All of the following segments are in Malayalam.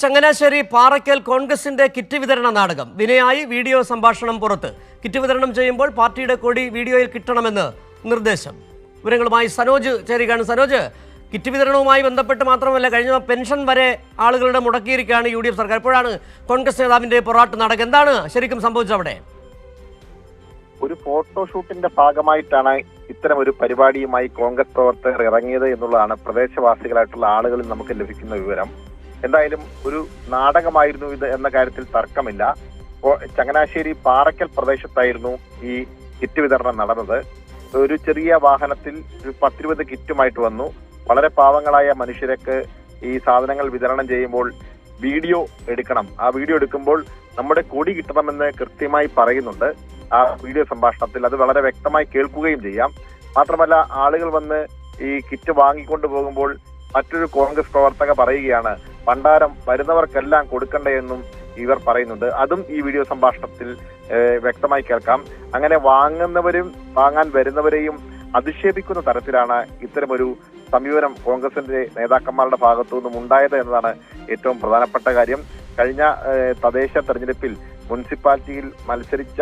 ചങ്ങനാശ്ശേരി പാറയ്ക്കൽ കോൺഗ്രസിന്റെ കിറ്റ് വിതരണ നാടകം വിനയായി വീഡിയോ സംഭാഷണം പുറത്ത്. കിറ്റ് വിതരണം ചെയ്യുമ്പോൾ പാർട്ടിയുടെ കൊടി വീഡിയോയിൽ കിട്ടണമെന്ന് നിർദ്ദേശം. വിവരങ്ങളുമായി സനോജ് ചേരുകയാണ്. സനോജ്, കിറ്റ് വിതരണവുമായി ബന്ധപ്പെട്ട് മാത്രമല്ല, കഴിഞ്ഞ പെൻഷൻ വരെ ആളുകളുടെ മുടക്കിയിരിക്കുകയാണ് UDF സർക്കാർ. എപ്പോഴാണ് കോൺഗ്രസ് നേതാവിന്റെ പൊറാട്ട് നാടകം? എന്താണ് ശരിക്കും സംഭവിച്ചത് അവിടെ? ഒരു ഫോട്ടോഷൂട്ടിന്റെ ഭാഗമായിട്ടാണ് ഇത്തരം ഒരു പരിപാടിയുമായി കോൺഗ്രസ് പ്രവർത്തകർ ഇറങ്ങിയത് എന്നുള്ളതാണ് പ്രദേശവാസികളായിട്ടുള്ള ആളുകളിൽ നമുക്ക് ലഭിക്കുന്ന വിവരം. എന്തായാലും ഒരു നാടകമായിരുന്നു ഇത് എന്ന കാര്യത്തിൽ തർക്കമില്ല. ചങ്ങനാശ്ശേരി പാറയ്ക്കൽ പ്രദേശത്തായിരുന്നു ഈ കിറ്റ് വിതരണം നടന്നത്. ഒരു ചെറിയ വാഹനത്തിൽ 10-20 കിറ്റുമായിട്ട് വന്നു. വളരെ പാവങ്ങളായ മനുഷ്യർക്ക് ഈ സാധനങ്ങൾ വിതരണം ചെയ്യുമ്പോൾ വീഡിയോ എടുക്കണം. ആ വീഡിയോ എടുക്കുമ്പോൾ നമ്മുടെ കൊടി കിട്ടണമെന്ന് കൃത്യമായി പറയുന്നുണ്ട് ആ വീഡിയോ സംഭാഷണത്തിൽ. അത് വളരെ വ്യക്തമായി കേൾക്കുകയും ചെയ്യാം. മാത്രമല്ല, ആളുകൾ വന്ന് ഈ കിറ്റ് വാങ്ങിക്കൊണ്ട് പോകുമ്പോൾ മറ്റൊരു കോൺഗ്രസ് പ്രവർത്തക പറയുകയാണ്, പണ്ടാരം വരുന്നവർക്കെല്ലാം കൊടുക്കണ്ടേ എന്നും ഇവർ പറയുന്നുണ്ട്. അതും ഈ വീഡിയോ സംഭാഷണത്തിൽ വ്യക്തമായി കേൾക്കാം. അങ്ങനെ വാങ്ങുന്നവരും വാങ്ങാൻ വരുന്നവരെയും അധിക്ഷേപിക്കുന്ന തരത്തിലാണ് ഇത്തരമൊരു സമീപനം കോൺഗ്രസിന്റെ നേതാക്കന്മാരുടെ ഭാഗത്തു നിന്നും ഉണ്ടായത് എന്നതാണ് ഏറ്റവും പ്രധാനപ്പെട്ട കാര്യം. കഴിഞ്ഞ തദ്ദേശ തെരഞ്ഞെടുപ്പിൽ മുനിസിപ്പാലിറ്റിയിൽ മത്സരിച്ച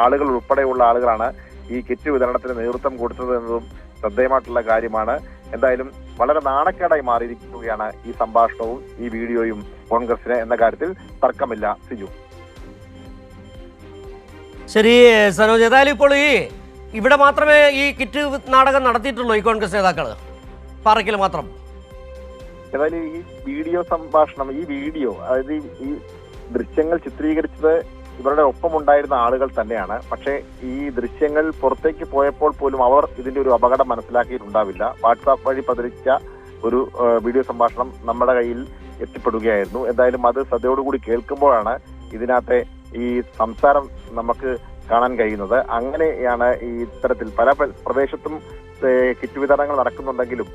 ആളുകൾ ഉൾപ്പെടെയുള്ള ആളുകളാണ് ഈ കിറ്റ് വിതരണത്തിന് നേതൃത്വം കൊടുത്തത് എന്നതും ശ്രദ്ധേയമായിട്ടുള്ള കാര്യമാണ്. എന്തായാലും വളരെ നാണക്കേടായി മാറിയിരിക്കുകയാണ് ഈ സംഭാഷണവും ഈ വീഡിയോയും കോൺഗ്രസിന് എന്ന കാര്യത്തിൽ തർക്കമില്ല. സിജു. ശരി സനോജ്, ഏതായാലും ഇപ്പോൾ ഇവിടെ മാത്രമേ ഈ കിറ്റ് നാടകം നടത്തിയിട്ടുള്ളൂ ഈ കോൺഗ്രസ് നേതാക്കൾ? പാറയ്ക്കൽ മാത്രം? ഏതായാലും ഈ വീഡിയോ സംഭാഷണം, ഈ വീഡിയോ, അതായത് ഈ ദൃശ്യങ്ങൾ ചിത്രീകരിച്ചത് ഇവരുടെ ഒപ്പമുണ്ടായിരുന്ന ആളുകൾ തന്നെയാണ്. പക്ഷേ ഈ ദൃശ്യങ്ങൾ പുറത്തേക്ക് പോയപ്പോൾ പോലും അവർ ഇതിന്റെ ഒരു അപകടം മനസ്സിലാക്കിയിട്ടുണ്ടാവില്ല. വാട്സാപ്പ് വഴി പതിരിച്ച ഒരു വീഡിയോ സംഭാഷണം നമ്മുടെ കയ്യിൽ എത്തിപ്പെടുകയായിരുന്നു. എന്തായാലും അത് ശ്രദ്ധയോടുകൂടി കേൾക്കുമ്പോഴാണ് ഇതിനകത്തെ ഈ സംസാരം നമുക്ക് കാണാൻ കഴിയുന്നത്. അങ്ങനെയാണ് ഈ ഇത്തരത്തിൽ പല പ്രദേശത്തും കിറ്റ് വിതരണങ്ങൾ നടക്കുന്നുണ്ടെങ്കിലും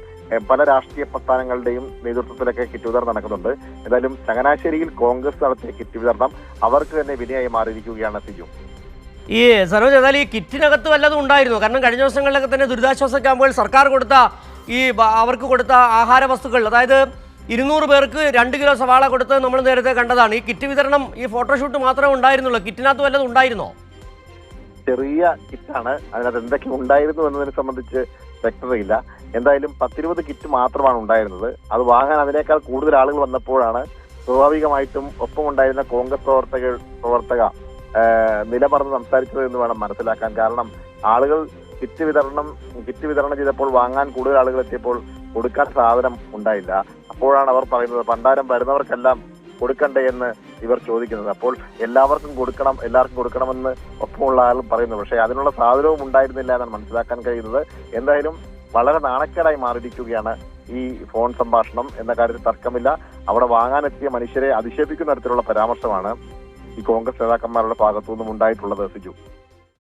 പല രാഷ്ട്രീയ പ്രസ്ഥാനങ്ങളുടെയും നേതൃത്വത്തിലൊക്കെ കിറ്റ് വിതരണം നടക്കുന്നുണ്ട്. എന്തായാലും ചങ്ങനാശ്ശേരിയിൽ കോൺഗ്രസ് നടത്തിയ കിറ്റ് വിതരണം അവർക്ക് തന്നെ വിനയായി മാറിയിരിക്കുകയാണ്. സിജു, ഈ സനോജ്, ഏതായാലും ഈ കിറ്റിനകത്ത് വല്ലതും ഉണ്ടായിരുന്നു? കാരണം കഴിഞ്ഞ ദിവസങ്ങളിലൊക്കെ തന്നെ ദുരിതാശ്വാസ ക്യാമ്പുകൾ സർക്കാർ കൊടുത്ത അവർക്ക് കൊടുത്ത ആഹാര വസ്തുക്കൾ, അതായത് 200 പേർക്ക് 2 കിലോ സവാള കൊടുത്ത് നമ്മൾ നേരത്തെ കണ്ടതാണ്. ഈ കിറ്റ് വിതരണം, ഈ ഫോട്ടോഷൂട്ട് മാത്രമേ ഉണ്ടായിരുന്നുള്ളൂ. കിറ്റിനകത്ത് വല്ലതും ഉണ്ടായിരുന്നോ? ചെറിയ കിറ്റാണ്. അതിനകത്ത് എന്തൊക്കെ ഉണ്ടായിരുന്നു എന്നതിനെ സംബന്ധിച്ച് വ്യക്തതയില്ല. എന്തായാലും 10-20 കിറ്റ് മാത്രമാണ് ഉണ്ടായിരുന്നത്. അത് വാങ്ങാൻ അതിനേക്കാൾ കൂടുതൽ ആളുകൾ വന്നപ്പോഴാണ് സ്വാഭാവികമായിട്ടും ഒപ്പമുണ്ടായിരുന്ന കോൺഗ്രസ് പ്രവർത്തക നിലമറന്ന് സംസാരിച്ചത് എന്ന് വേണം മനസ്സിലാക്കാൻ. കാരണം ആളുകൾ കിറ്റ് വിതരണം ചെയ്തപ്പോൾ വാങ്ങാൻ കൂടുതൽ ആളുകൾ എത്തിയപ്പോൾ കൊടുക്കാൻ സാധനം ഉണ്ടായില്ല. അപ്പോഴാണ് അവർ പറയുന്നത്, പണ്ടാരം വരുന്നവർക്കെല്ലാം കൊടുക്കണ്ടേ എന്ന് ഇവർ ചോദിക്കുന്നത്. അപ്പോൾ എല്ലാവർക്കും കൊടുക്കണമെന്ന് ഒപ്പമുള്ള ആളും പറയുന്നു. പക്ഷേ അതിനുള്ള സാധനവും ഉണ്ടായിരുന്നില്ല എന്നാണ് മനസ്സിലാക്കാൻ കഴിയുന്നത്. എന്തായാലും വളരെ നാണക്കേടായി മാറിയിരിക്കുകയാണ് ഈ ഫോൺ സംഭാഷണം എന്ന കാര്യത്തിൽ തർക്കമില്ല. അവിടെ വാങ്ങാനെത്തിയ മനുഷ്യരെ അധിക്ഷേപിക്കുന്ന തരത്തിലുള്ള പരാമർശമാണ് ഈ കോൺഗ്രസ് നേതാക്കന്മാരുടെ ഭാഗത്തു നിന്നും ഉണ്ടായിട്ടുള്ളത്. സിജു.